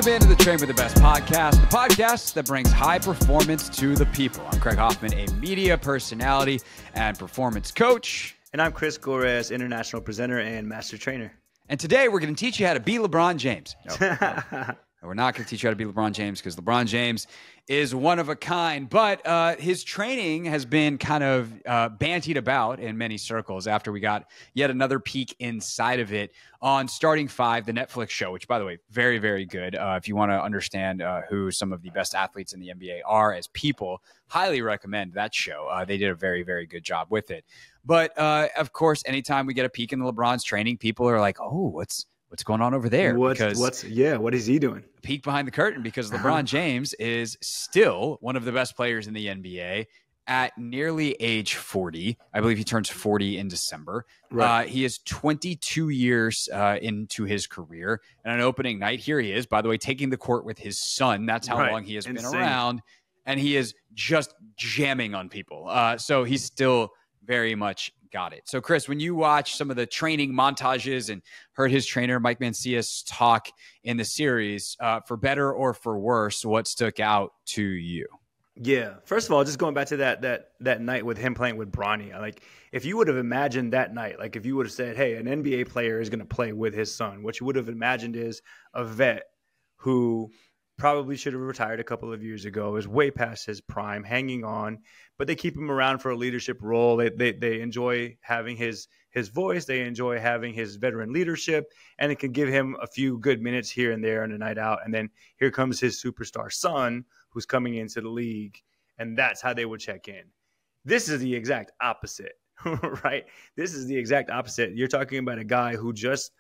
Welcome into the Train with the Best podcast, the podcast that brings high performance to the people. I'm Craig Hoffman, a media personality and performance coach. And I'm Chris Gores, international presenter and master trainer. And today we're going to teach you how to be LeBron James. No, we're not going to teach you how to be LeBron James because LeBron James is one of a kind, but his training has been kind of bantied about in many circles after we got yet another peek inside of it on Starting Five, the Netflix show, which, by the way, very, very good. If you want to understand who some of the best athletes in the NBA are as people, highly recommend that show. They did a very, very good job with it. But, of course, anytime we get a peek into LeBron's training, people are like, oh, what's going on over there? What is he doing? Peek behind the curtain, because LeBron James is still one of the best players in the NBA at nearly age 40. I believe he turns 40 in December. Right. He is 22 years into his career. And on opening night, here he is, by the way, taking the court with his son. That's how long he has been around. And he is just jamming on people. So he's still very much got it. So, Chris, when you watch some of the training montages and heard his trainer, Mike Mancias, talk in the series, for better or for worse, what stuck out to you? Yeah. First of all, just going back to that night with him playing with Bronny, like if you would have imagined that night, like if you would have said, hey, an NBA player is going to play with his son, what you would have imagined is a vet who probably should have retired a couple of years ago, is way past his prime, hanging on, but they keep him around for a leadership role. They enjoy having his voice. They enjoy having his veteran leadership, and it can give him a few good minutes here and there on a night out. And then here comes his superstar son who's coming into the league, and that's how they would check in. This is the exact opposite, right? This is the exact opposite. You're talking about a guy who just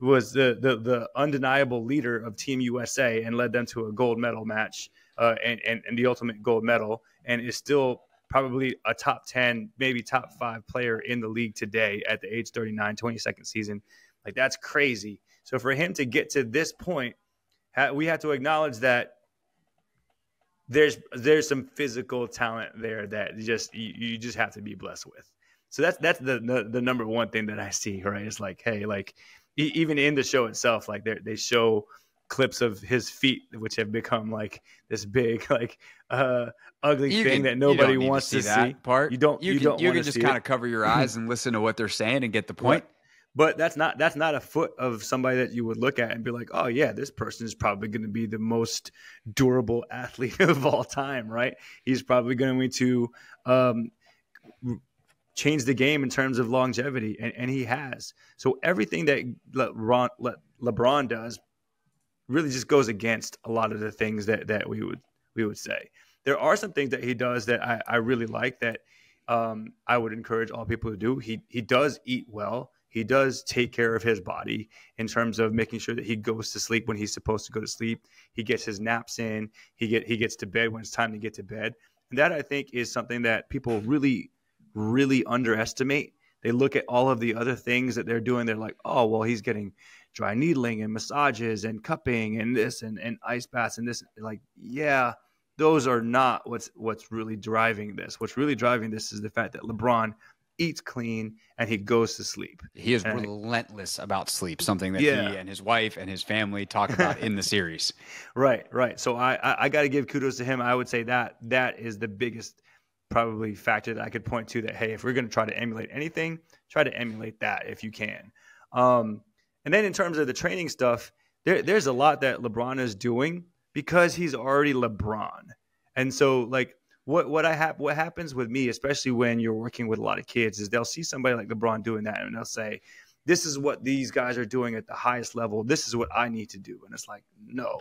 was the undeniable leader of Team USA and led them to a gold medal match and the ultimate gold medal, and is still probably a top 10, maybe top 5 player in the league today at the age 39, 22nd season. Like, that's crazy. So for him to get to this point, we have to acknowledge that there's some physical talent there that you just have to be blessed with. So that's the number one thing that I see, right? It's like, hey, like, even in the show itself, like they show clips of his feet, which have become like this big, like ugly thing that nobody wants to see. That part. You can just kind of cover your eyes and listen to what they're saying and get the point. But that's not a foot of somebody that you would look at and be like, oh yeah, this person is probably going to be the most durable athlete of all time, right? He's probably going to change the game in terms of longevity, and he has. So everything that LeBron does really just goes against a lot of the things that we would say. There are some things that he does that I really like that I would encourage all people to do. He does eat well. He does take care of his body in terms of making sure that he goes to sleep when he's supposed to go to sleep. He gets his naps in. He gets to bed when it's time to get to bed. And that, I think, is something that people really underestimate. They look at all of the other things that they're doing. They're like, oh, well, he's getting dry needling and massages and cupping and this and ice baths and this. Like, yeah, those are not what's really driving this. What's really driving this is the fact that LeBron eats clean and he goes to sleep. He is relentless about sleep, something that he and his wife and his family talk about in the series. Right. So I got to give kudos to him. I would say that is the biggest probably factor that I could point to, that, hey, if we're going to try to emulate anything, try to emulate that if you can. And then in terms of the training stuff, there's a lot that LeBron is doing because he's already LeBron. And so, like, what happens with me, especially when you're working with a lot of kids, is they'll see somebody like LeBron doing that, and they'll say, this is what these guys are doing at the highest level. This is what I need to do. And it's like, no,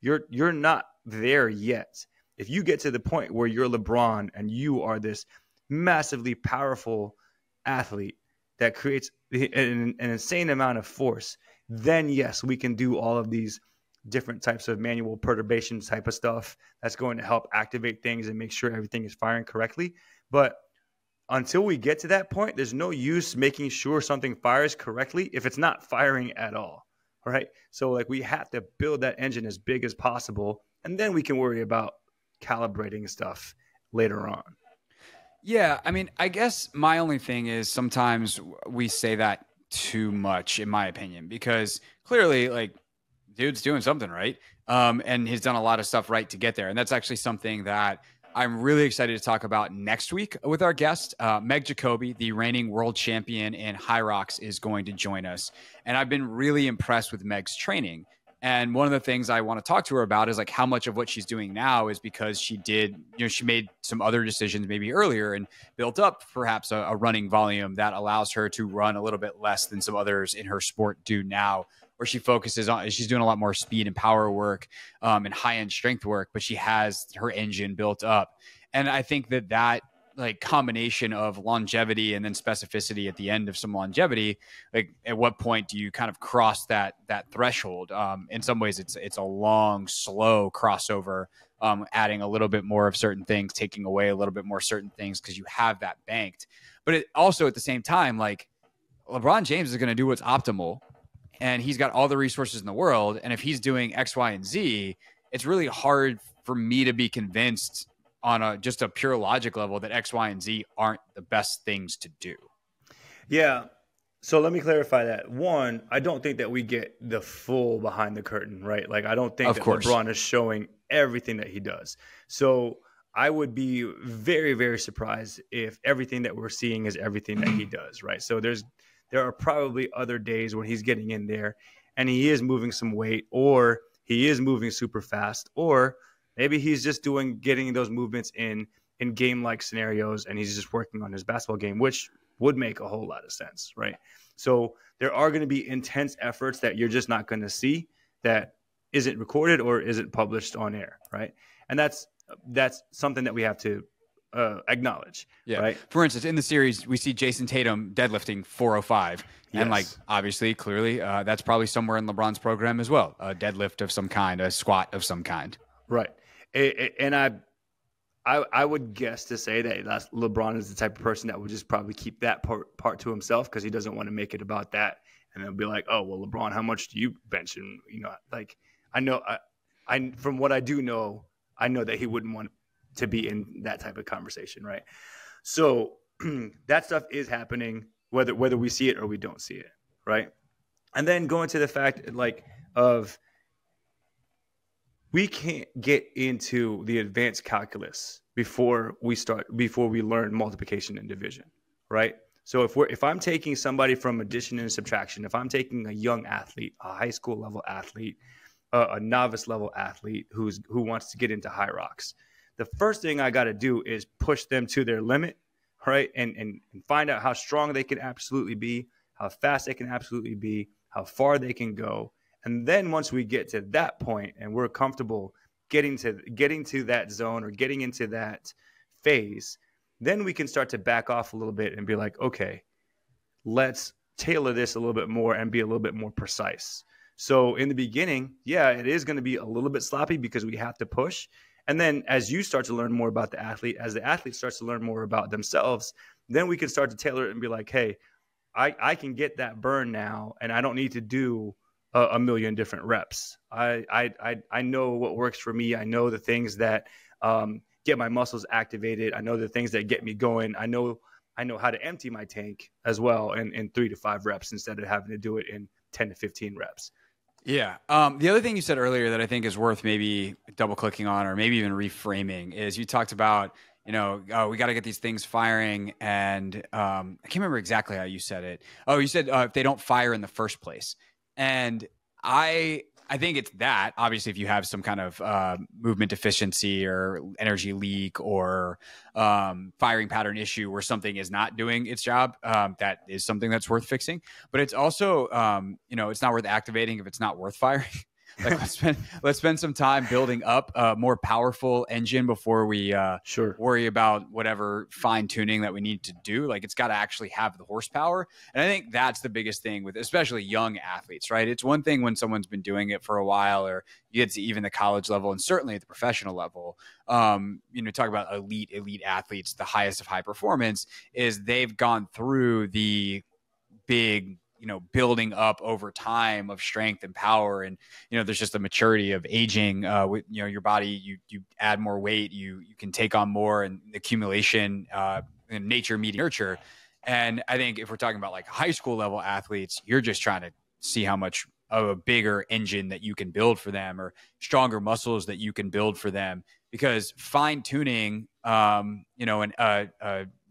you're not there yet. If you get to the point where you're LeBron and you are this massively powerful athlete that creates an insane amount of force, then yes, we can do all of these different types of manual perturbation type of stuff that's going to help activate things and make sure everything is firing correctly. But until we get to that point, there's no use making sure something fires correctly if it's not firing at all. All right. So, like, we have to build that engine as big as possible, and then we can worry about calibrating stuff later on. Yeah, I mean, I guess my only thing is sometimes we say that too much, in my opinion, because clearly, like, dude's doing something right. And he's done a lot of stuff right to get there. And that's actually something that I'm really excited to talk about next week with our guest. Meg Jacoby, the reigning world champion in high rocks, is going to join us. And I've been really impressed with Meg's training. And one of the things I want to talk to her about is like how much of what she's doing now is because she made some other decisions maybe earlier and built up perhaps a running volume that allows her to run a little bit less than some others in her sport do now, where she focuses on, she's doing a lot more speed and power work and high end strength work, but she has her engine built up. And I think that like combination of longevity and then specificity at the end of some longevity, like at what point do you kind of cross that threshold? In some ways it's a long, slow crossover, adding a little bit more of certain things, taking away a little bit more certain things because you have that banked. But it also at the same time, like LeBron James is going to do what's optimal, and he's got all the resources in the world. And if he's doing X, Y, and Z, it's really hard for me to be convinced on just a pure logic level that X, Y, and Z aren't the best things to do. Yeah. So let me clarify that. One, I don't think that we get the full behind the curtain, right? Like, I don't think that LeBron is showing everything that he does. So I would be very, very surprised if everything that we're seeing is everything that he does, right? So there are probably other days when he's getting in there and he is moving some weight, or he is moving super fast, or maybe he's just getting those movements in game-like scenarios, and he's just working on his basketball game, which would make a whole lot of sense, right? So there are going to be intense efforts that you're just not going to see that isn't recorded or isn't published on air, right? And that's something that we have to acknowledge, right? For instance, in the series, we see Jason Tatum deadlifting 405. Yes. And like, obviously, clearly, that's probably somewhere in LeBron's program as well. A deadlift of some kind, a squat of some kind. Right. And I would guess to say that LeBron is the type of person that would just probably keep that part to himself because he doesn't want to make it about that. And they'll be like, oh, well, LeBron, how much do you bench? And, like, I know, I from what I do know, I know that he wouldn't want to be in that type of conversation, right? So that stuff is happening, whether we see it or we don't see it, right? And then going to the fact, like, of we can't get into the advanced calculus before we learn multiplication and division, right? So if I'm taking somebody from addition and subtraction, if I'm taking a young athlete, a high school level athlete, a novice level athlete who wants to get into high rocks, the first thing I got to do is push them to their limit, right? And find out how strong they can absolutely be, how fast they can absolutely be, how far they can go. And then once we get to that point and we're comfortable getting to that zone or getting into that phase, then we can start to back off a little bit and be like, okay, let's tailor this a little bit more and be a little bit more precise. So in the beginning, yeah, it is going to be a little bit sloppy because we have to push. And then as you start to learn more about the athlete, as the athlete starts to learn more about themselves, then we can start to tailor it and be like, hey, I can get that burn now, and I don't need to do a million different reps. I know what works for me. I know the things that get my muscles activated. I know the things that get me going. I know how to empty my tank as well in 3 to 5 reps instead of having to do it in 10 to 15 reps. Yeah. The other thing you said earlier that I think is worth maybe double clicking on or maybe even reframing is you talked about, we got to get these things firing. And I can't remember exactly how you said it. Oh, you said if they don't fire in the first place. And I think it's that. Obviously, if you have some kind of movement deficiency or energy leak or firing pattern issue where something is not doing its job, that is something that's worth fixing. But it's also, it's not worth activating if it's not worth firing. Like let's spend some time building up a more powerful engine before we worry about whatever fine tuning that we need to do. Like it's got to actually have the horsepower. And I think that's the biggest thing with especially young athletes, right? It's one thing when someone's been doing it for a while or you get to even the college level and certainly at the professional level, talk about elite athletes, the highest of high performance is they've gone through the big building up over time of strength and power. And, there's just a maturity of aging with, your body, you add more weight, you can take on more and accumulation in nature meeting nurture. And I think if we're talking about like high school level athletes, you're just trying to see how much a bigger engine that you can build for them, or stronger muscles that you can build for them, because fine tuning, a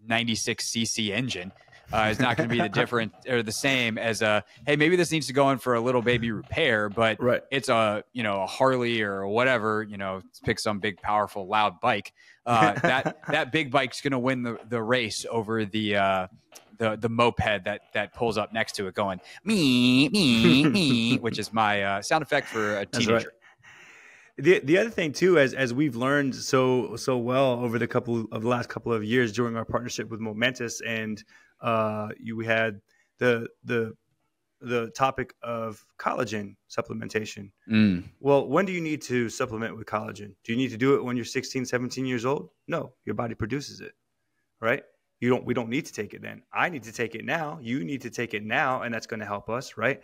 96cc engine is not going to be the different or the same as hey, maybe this needs to go in for a little baby repair, but Right. it's a Harley or whatever, pick some big, powerful, loud bike. That big bike's going to win the race over the moped that pulls up next to it going me, which is my sound effect for a teenager. That's right. The other thing too, as we've learned so well over the last couple of years during our partnership with Momentous, and we had the topic of collagen supplementation. Well, when do you need to supplement with collagen? Do you need to do it when you're 16, 17 years old? No, your body produces it, right? We don't need to take it then. I need to take it now. You need to take it now, and that's going to help us, right?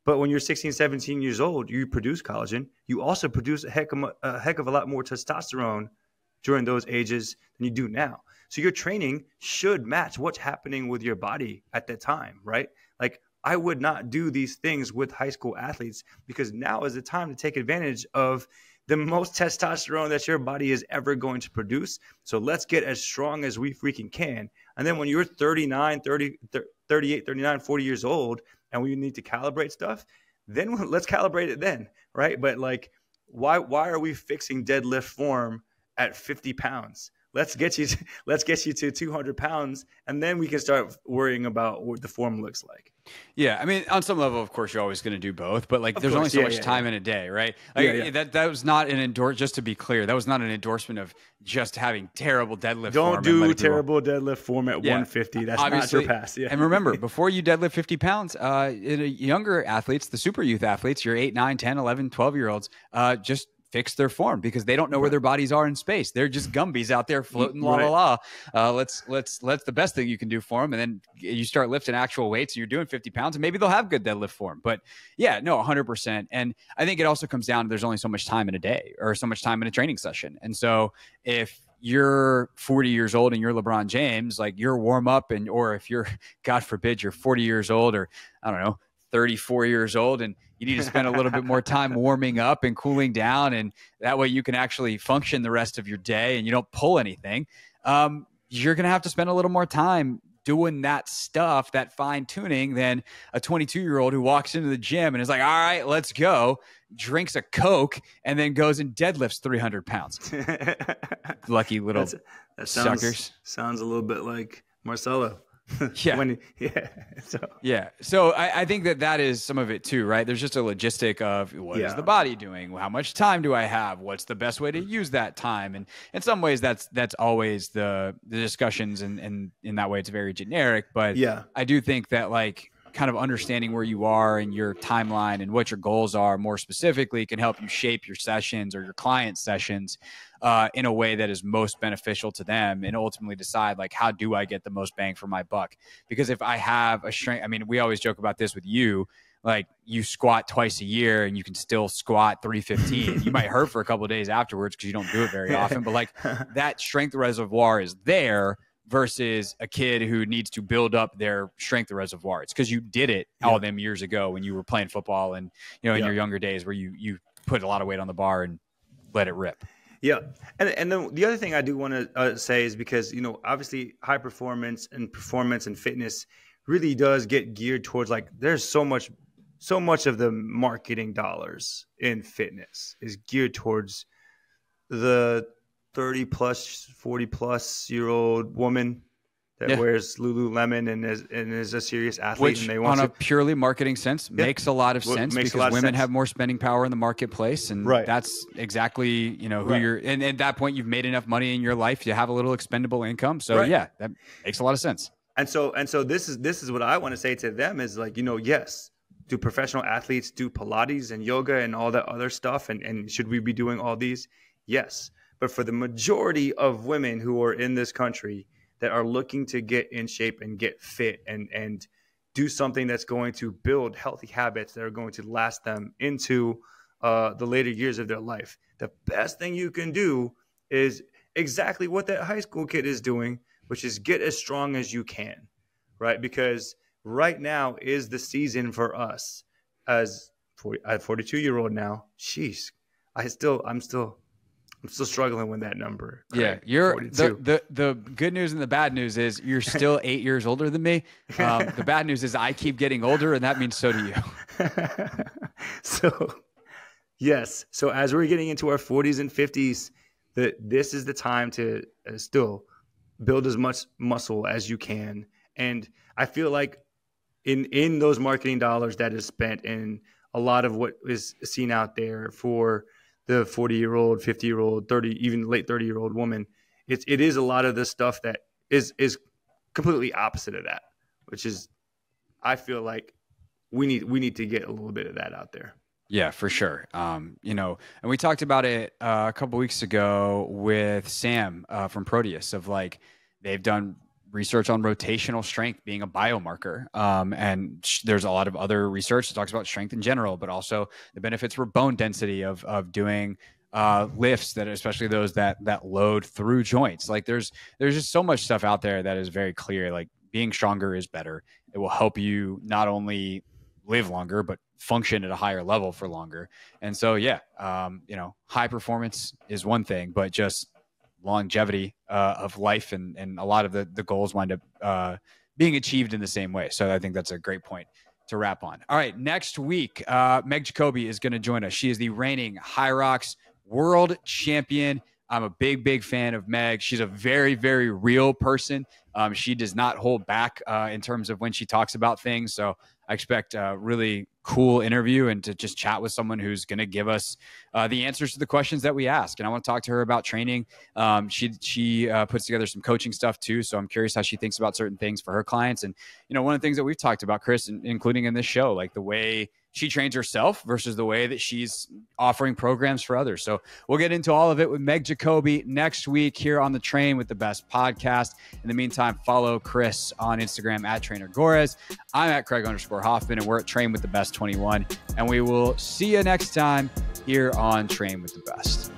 But when you're 16, 17 years old, you produce collagen. You also produce a heck of a lot more testosterone during those ages than you do now. So your training should match what's happening with your body at that time, right? Like, I would not do these things with high school athletes, because now is the time to take advantage of the most testosterone that your body is ever going to produce. So let's get as strong as we freaking can. And then when you're 39, 30, 38, 39, 40 years old, and we need to calibrate stuff, then let's calibrate it then, right? But like, why are we fixing deadlift form at 50 pounds? Let's get you to 200 pounds, and then we can start worrying about what the form looks like. Yeah, I mean, on some level, of course, you're always going to do both, but like, there's only so much time in a day, right? Like, that was not an endorsement. Just to be clear, that was not an endorsement of just having terrible deadlift form. Don't do terrible deadlift form at 150. That's obviously not your pass. Yeah. And remember, before you deadlift 50 pounds, younger athletes, the super youth athletes, your 8, 9, 10, 11, 12-year-olds, just fix their form, because they don't know where their bodies are in space. They're just Gumbies out there floating, Let's the best thing you can do for them. And then you start lifting actual weights and you're doing 50 pounds, and maybe they'll have good deadlift form. But yeah, no, 100%. And I think it also comes down to there's only so much time in a day, or so much time in a training session. And so if you're 40 years old and you're LeBron James, like, your warm up, or if you're, God forbid, you're 40 years old, or I don't know, 34 years old, and you need to spend a little bit more time warming up and cooling down, and that way you can actually function the rest of your day and you don't pull anything. You're going to have to spend a little more time doing that stuff, that fine tuning, than a 22-year-old who walks into the gym and is like, all right, let's go, drinks a Coke, and then goes and deadlifts 300 pounds. Lucky little suckers. Sounds a little bit like Marcelo. Yeah. So I think that is some of it too, right? There's just a logistic of what is the body doing? How much time do I have? What's the best way to use that time? And in some ways that's always the discussions, and in that way it's very generic. But I do think that, like, kind of understanding where you are and your timeline and what your goals are more specifically can help you shape your sessions or your client sessions in a way that is most beneficial to them, and ultimately decide, like, how do I get the most bang for my buck? Because if I have a strength, I mean, we always joke about this with you, like, you squat twice a year and you can still squat 315. You might hurt for a couple of days afterwards because you don't do it very often, but like, that strength reservoir is there, versus a kid who needs to build up their strength reservoir. It's because you did it all them years ago when you were playing football, and in your younger days where you put a lot of weight on the bar and let it rip. Yeah. And then the other thing I do want to say is, because, obviously high performance and fitness really does get geared towards, like, there's so much of the marketing dollars in fitness is geared towards the 30 plus, 40 plus year old woman that wears Lululemon and is a serious athlete. Which, and they want on a purely marketing sense, makes a lot of sense, because women have more spending power in the marketplace. And that's exactly, who you're, and at that point you've made enough money in your life, you have a little expendable income. So that makes a lot of sense. And so this is what I want to say to them is, like, yes, do professional athletes do Pilates and yoga and all that other stuff? And should we be doing all these? Yes. But for the majority of women who are in this country that are looking to get in shape and get fit and do something that's going to build healthy habits that are going to last them into the later years of their life, the best thing you can do is exactly what that high school kid is doing, which is get as strong as you can, right? Because right now is the season for us as I'm 42-year-old now. Jeez, I'm still struggling with that number. Craig. Yeah, you're the good news and the bad news is you're still 8 years older than me. The bad news is I keep getting older, and that means so do you. So, yes. So as we're getting into our 40s and 50s, this is the time to still build as much muscle as you can. And I feel like in those marketing dollars that is spent in a lot of what is seen out there for the 40-year-old, 50-year-old, 30, even late 30-year-old woman, it is a lot of the stuff that is completely opposite of that, which is, I feel like we need to get a little bit of that out there. Yeah, for sure. And we talked about it a couple weeks ago with Sam from Proteus of like, they've done research on rotational strength being a biomarker. And there's a lot of other research that talks about strength in general, but also the benefits for bone density of doing lifts that, especially those that load through joints. Like there's just so much stuff out there that is very clear. Like being stronger is better. It will help you not only live longer, but function at a higher level for longer. And so, high performance is one thing, but just longevity of life and a lot of the goals wind up being achieved in the same way. So I think that's a great point to wrap on. All right, next week, Meg Jacoby is going to join us. She is the reigning High Rocks world champion. I'm a big fan of Meg. She's a very, very real person. She does not hold back in terms of when she talks about things. So I expect a really cool interview and to just chat with someone who's going to give us the answers to the questions that we ask. And I want to talk to her about training. She puts together some coaching stuff too. So I'm curious how she thinks about certain things for her clients. And, one of the things that we've talked about, Chris, including in this show, like the way she trains herself versus the way that she's offering programs for others. So we'll get into all of it with Meg Jacoby next week here on the Train with the Best podcast. In the meantime, follow Chris on Instagram at Trainer Gores. I'm at Craig_Hoffman, and we're at Train with the Best 21. And we will see you next time here on Train with the Best.